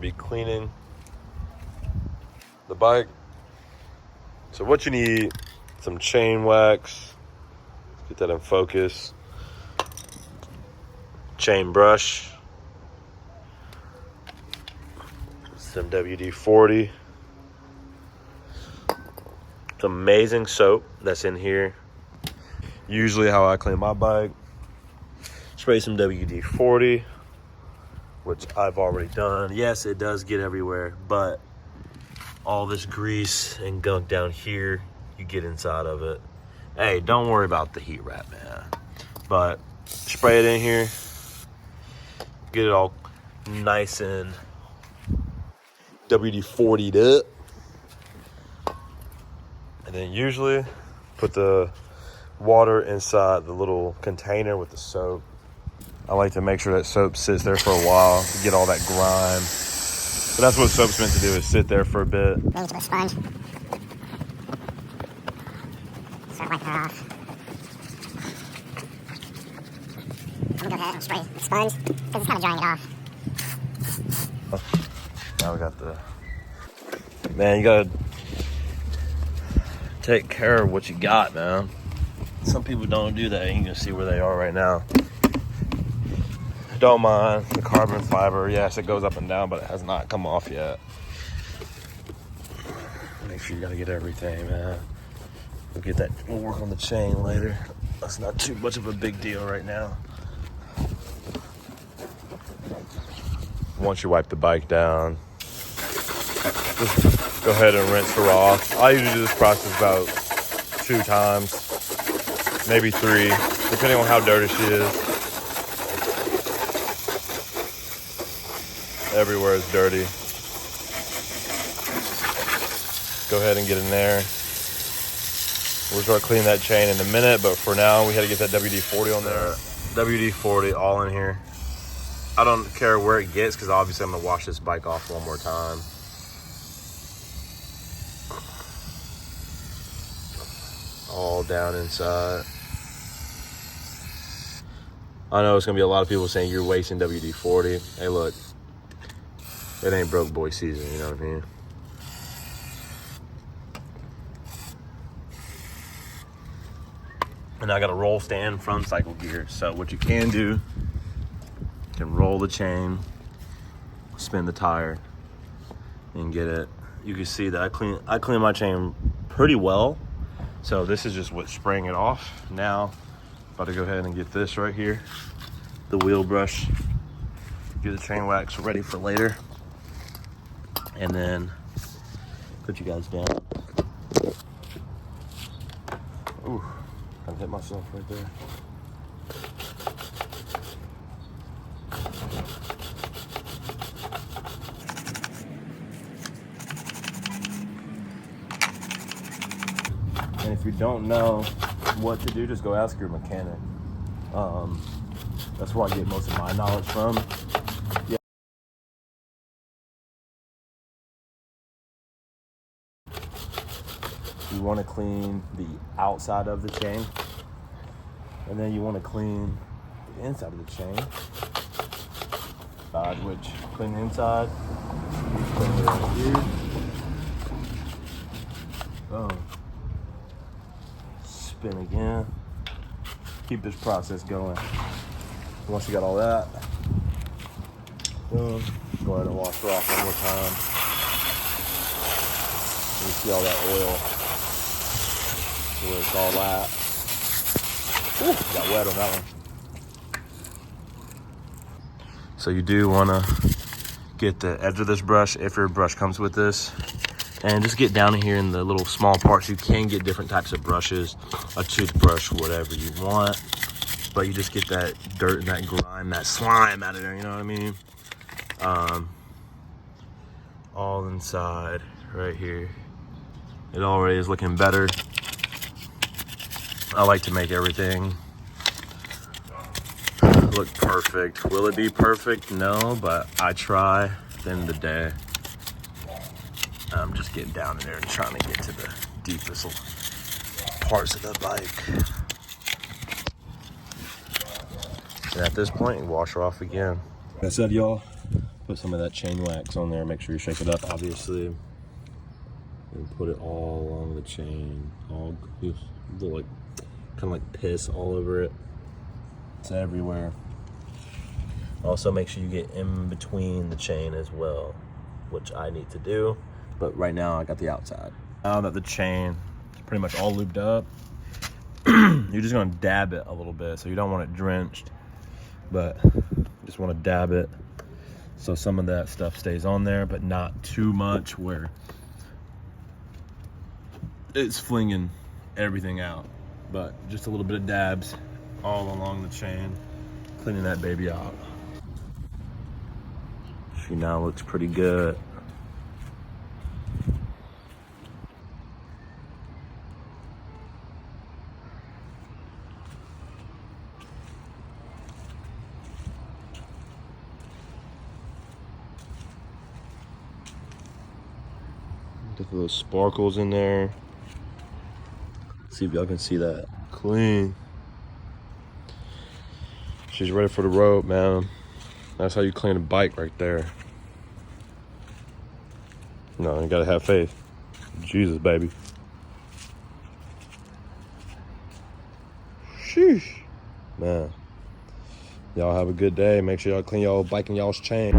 be cleaning the bike. So what you need, some chain wax, get that in focus, chain brush, some WD-40, it's amazing soap that's in here. Usually how I clean my bike, spray some WD-40, which I've already done. Yes, it does get everywhere, but all this grease and gunk down here, you get inside of it. Hey, don't worry about the heat wrap, man. But spray it in here, get it all nice and WD-40'd up. And then usually put the water inside the little container with the soap. I like to make sure that soap sits there for a while to get all that grime. So that's what soap's meant to do, is sit there for a bit. Move to the sponge. Start wiping her off. I'm gonna go ahead and spray the sponge because it's kind of drying it off. Now we got the... Man, you gotta take care of what you got, man. Some people don't do that. You can see where they are right now. Don't mind the carbon fiber. Yes, it goes up and down, but it has not come off yet. Make sure you gotta get everything, man. We'll get that. We'll work on the chain later. That's not too much of a big deal right now. Once you wipe the bike down, just go ahead and rinse her off. I usually do this process about 2 times, maybe 3, depending on how dirty she is. Everywhere is dirty. Go ahead and get in there. We'll start cleaning that chain in a minute, but for now we had to get that WD-40 on there. WD-40 all in here. I don't care where it gets because obviously I'm gonna wash this bike off one more time. All down inside. I know it's gonna be a lot of people saying you're wasting WD-40. Hey, look. It ain't broke boy season, you know what I mean? And I got a roll stand front cycle gear. So what you can do, you can roll the chain, spin the tire, and get it. You can see that I clean my chain pretty well. So this is just what's spraying it off. Now, about to go ahead and get this right here, the wheel brush, get the chain wax ready for later. And then put you guys down. Ooh, I hit myself right there. And if you don't know what to do, just go ask your mechanic. That's where I get most of my knowledge from. You want to clean the outside of the chain, and then you want to clean the inside of the chain. Which clean the inside, clean it right here. Boom. Spin again. Keep this process going. Once you got all that, boom. Go ahead and wash her off one more time. You see all that oil. Where it's all at. Ooh, got wet on that one. So you do want to get the edge of this brush, if your brush comes with this, and just get down here in the little small parts. You can get different types of brushes, a toothbrush, whatever you want, but you just get that dirt and that grime, that slime out of there, you know what I mean? All inside right here. It already is looking better. I like to make everything look perfect. Will it be perfect? No, but I try. At the end of the day, I'm just getting down in there and trying to get to the deepest parts of the bike. And at this point, you wash her off again. Like I said, y'all, Put some of that chain wax on there. Make sure you shake it up, obviously, and put it all along the chain. All like kind of like piss all over it. It's everywhere. Also, make sure you get in between the chain as well, which I need to do. But right now, I got the outside. Now that the chain is pretty much all lubed up, you're just gonna dab it a little bit. So you don't want it drenched, but you just want to dab it so some of that stuff stays on there, but not too much where it's flinging everything out. But just a little bit of dabs all along the chain, cleaning that baby out. She now looks pretty good. Get those sparkles in there. See if y'all can see that. Clean. She's ready for the road, man. That's how you clean a bike right there. No, you gotta have faith. Jesus, baby. Sheesh. Man. Y'all have a good day. Make sure y'all clean y'all bike and y'all's chain.